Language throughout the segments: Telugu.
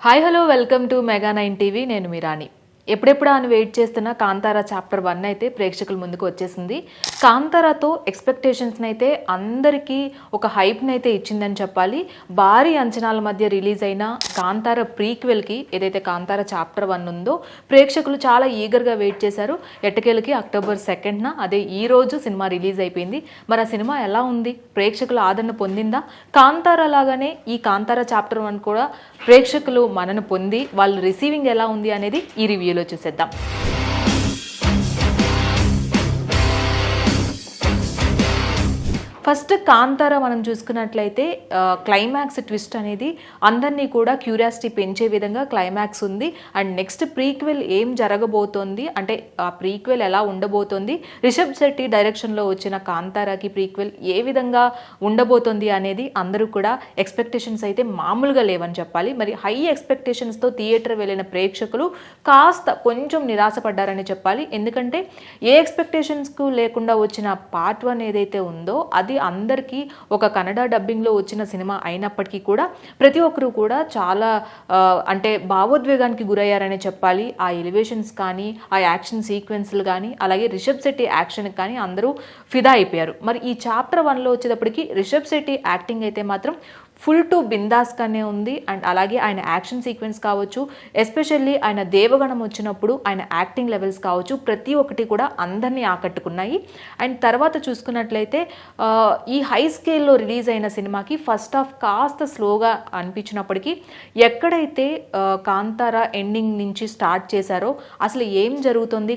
Hi hello welcome to mega 9 TV. నేను మీ రాణి. ఎప్పుడెప్పుడు అని వెయిట్ చేస్తున్న కాంతారా చాప్టర్ 1 అయితే ప్రేక్షకుల ముందుకు వచ్చేసింది. కాంతారాతో ఎక్స్పెక్టేషన్స్ని అయితే అందరికీ ఒక హైప్ని అయితే ఇచ్చిందని చెప్పాలి. భారీ అంచనాల మధ్య రిలీజ్ అయిన కాంతారా ప్రీక్వెల్కి ఏదైతే కాంతారా చాప్టర్ 1 ఉందో ప్రేక్షకులు చాలా ఈగర్గా వెయిట్ చేశారు. ఎట్టకేలకి అక్టోబర్ 2న అదే ఈ రోజు సినిమా రిలీజ్ అయిపోయింది. మరి ఆ సినిమా ఎలా ఉంది, ప్రేక్షకుల ఆదరణ పొందిందా? కాంతారా లాగానే ఈ కాంతారా చాప్టర్ 1 కూడా ప్రేక్షకులు మనను పొంది వాళ్ళు రిసీవింగ్ ఎలా ఉంది అనేది ఈ రివ్యూలో చూసేద్దాం. ఫస్ట్ కాంతారా మనం చూసుకున్నట్లయితే క్లైమాక్స్ ట్విస్ట్ అనేది అందరినీ కూడా క్యూరియాసిటీ పెంచే విధంగా క్లైమాక్స్ ఉంది. అండ్ నెక్స్ట్ ప్రీక్వెల్ ఏం జరగబోతోంది, అంటే ఆ ప్రీక్వెల్ ఎలా ఉండబోతోంది, రిషబ్ శెట్టి డైరెక్షన్లో వచ్చిన కాంతారాకి ప్రీక్వెల్ ఏ విధంగా ఉండబోతోంది అనేది అందరూ కూడా ఎక్స్పెక్టేషన్స్ అయితే మామూలుగా లేవని చెప్పాలి. మరి హై ఎక్స్పెక్టేషన్స్తో థియేటర్ వెళ్ళిన ప్రేక్షకులు కాస్త కొంచెం నిరాశపడ్డారని చెప్పాలి. ఎందుకంటే ఏ ఎక్స్పెక్టేషన్స్కు లేకుండా వచ్చిన పార్ట్ 1 ఏదైతే ఉందో అది అందరికీ ఒక కన్నడ డబ్బింగ్లో వచ్చిన సినిమా అయినప్పటికీ కూడా ప్రతి ఒక్కరూ కూడా చాలా అంటే భావోద్వేగానికి గురయ్యారని చెప్పాలి. ఆ ఎలివేషన్స్ కానీ, ఆ యాక్షన్ సీక్వెన్స్లు కానీ, అలాగే రిషబ్ శెట్టి యాక్షన్కి కానీ అందరూ ఫిదా అయిపోయారు. మరి ఈ చాప్టర్ 1లో వచ్చేటప్పటికి రిషబ్ శెట్టి యాక్టింగ్ అయితే మాత్రం ఫుల్ టు బిందాస్గానే ఉంది. అండ్ అలాగే ఆయన యాక్షన్ సీక్వెన్స్ కావచ్చు, ఎస్పెషల్లీ ఆయన దేవగణం వచ్చినప్పుడు ఆయన యాక్టింగ్ లెవెల్స్ కావచ్చు, ప్రతి ఒక్కటి కూడా అందరినీ ఆకట్టుకున్నాయి. అండ్ తర్వాత చూసుకున్నట్లయితే ఈ హై స్కేల్లో రిలీజ్ అయిన సినిమాకి ఫస్ట్ హాఫ్ కాస్త స్లోగా అనిపించినప్పటికీ ఎక్కడైతే కాంతారా ఎండింగ్ నుంచి స్టార్ట్ చేశారో అసలు ఏం జరుగుతుంది,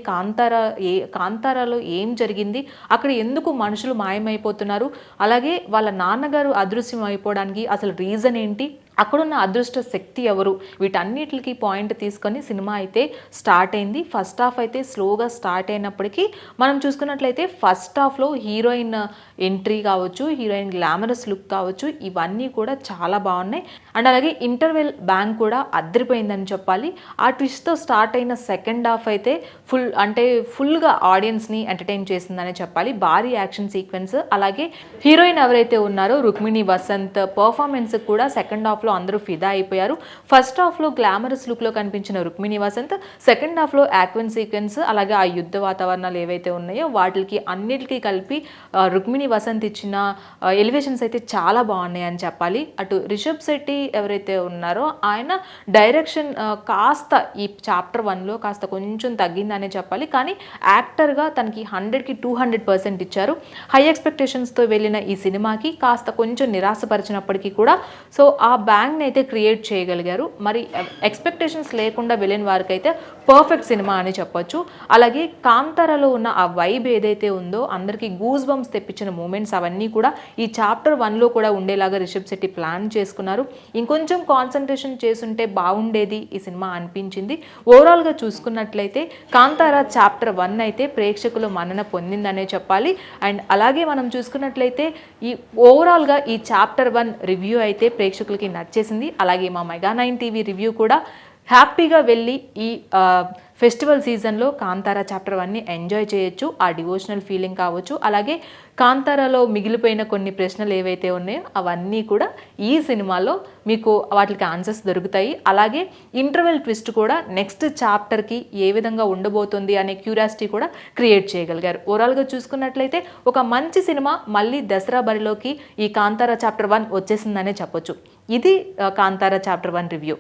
కాంతారాలో ఏం జరిగింది, అక్కడ ఎందుకు మనుషులు మాయమైపోతున్నారు, అలాగే వాళ్ళ నాన్నగారు అదృశ్యం అయిపోవడానికి అసలు రీజన్ ఏంటి, అక్కడున్న అదృష్ట శక్తి ఎవరు, వీటన్నిటికి పాయింట్ తీసుకొని సినిమా అయితే స్టార్ట్ అయింది. ఫస్ట్ హాఫ్ అయితే స్లోగా స్టార్ట్ అయినప్పటికీ మనం చూసుకున్నట్లయితే ఫస్ట్ హాఫ్లో హీరోయిన్ ఎంట్రీ కావచ్చు, హీరోయిన్ గ్లామరస్ లుక్ కావచ్చు, ఇవన్నీ కూడా చాలా బాగున్నాయి. అండ్ అలాగే ఇంటర్వెల్ బ్యాంగ్ కూడా అద్దరిపోయిందని చెప్పాలి. ఆ ట్విస్ట్తో స్టార్ట్ అయిన సెకండ్ హాఫ్ అయితే ఫుల్గా ఆడియన్స్ని ఎంటర్టైన్ చేసిందని చెప్పాలి. భారీ యాక్షన్ సీక్వెన్స్, అలాగే హీరోయిన్ ఎవరైతే ఉన్నారో రుక్మిణి వసంత్ పర్ఫార్మెన్స్ కూడా సెకండ్ హాఫ్లో అందరూ ఫిదా అయిపోయారు. ఫస్ట్ హాఫ్లో గ్లామరస్ లుక్లో కనిపించిన రుక్మిణి వసంత్, సెకండ్ హాఫ్లో యాక్షన్ సీక్వెన్స్, అలాగే ఆ యుద్ధ వాతావరణాలు ఏవైతే ఉన్నాయో వాటికి అన్నిటికీ కలిపి రుక్మిణి వసంత్ ఇచ్చిన ఎలివేషన్స్ అయితే చాలా బాగున్నాయి అని చెప్పాలి. అటు రిషబ్ శెట్టి ఎవరైతే ఉన్నారో ఆయన డైరెక్షన్ కాస్త ఈ చాప్టర్ 1లో కాస్త కొంచెం తగ్గిందనే చెప్పాలి. కానీ యాక్టర్గా తనకి 100కి 200% ఇచ్చారు. హై ఎక్స్పెక్టేషన్స్తో వెళ్ళిన ఈ సినిమాకి కాస్త కొంచెం నిరాశపరిచినప్పటికీ కూడా సో ఆ బ్యాంగ్ని అయితే క్రియేట్ చేయగలిగారు. మరి ఎక్స్పెక్టేషన్స్ లేకుండా వెళ్ళిన వారికి అయితే పర్ఫెక్ట్ సినిమా అని చెప్పొచ్చు. అలాగే కాంతారాలో ఉన్న ఆ వైబ్ ఏదైతే ఉందో అందరికీ గూస్ బంప్స్ తెప్పించిన మూమెంట్స్ అవన్నీ కూడా ఈ చాప్టర్ 1లో కూడా ఉండేలాగా రిషబ్ శెట్టి ప్లాన్ చేసుకున్నారు. ఇంకొంచెం కాన్సన్ట్రేషన్ చేసుంటే బాగుండేది ఈ సినిమా అనిపించింది. ఓవరాల్గా చూసుకున్నట్లయితే కాంతారా చాప్టర్ 1 అయితే ప్రేక్షకులు మన్నన పొందిందనే చెప్పాలి. అండ్ అలాగే మనం చూసుకున్నట్లయితే ఈ ఓవరాల్గా ఈ చాప్టర్ 1 రివ్యూ అయితే ప్రేక్షకులకి నచ్చేసింది. అలాగే మా మెగా 9 టీవీ రివ్యూ కూడా హ్యాపీగా వెళ్ళి ఈ ఫెస్టివల్ సీజన్లో కాంతారా చాప్టర్ 1ని ఎంజాయ్ చేయొచ్చు. ఆ డివోషనల్ ఫీలింగ్ కావచ్చు, అలాగే కాంతారాలో మిగిలిపోయిన కొన్ని ప్రశ్నలు ఏవైతే ఉన్నాయో అవన్నీ కూడా ఈ సినిమాలో మీకు వాటికి ఆన్సర్స్ దొరుకుతాయి. అలాగే ఇంటర్వెల్ ట్విస్ట్ కూడా నెక్స్ట్ చాప్టర్కి ఏ విధంగా ఉండబోతుంది అనే క్యూరియాసిటీ కూడా క్రియేట్ చేయగలిగారు. ఓవరాల్గా చూసుకున్నట్లయితే ఒక మంచి సినిమా మళ్ళీ దసరా బరిలోకి ఈ కాంతారా చాప్టర్ 1 వచ్చేసిందనే చెప్పొచ్చు. ఇది కాంతారా చాప్టర్ 1 రివ్యూ.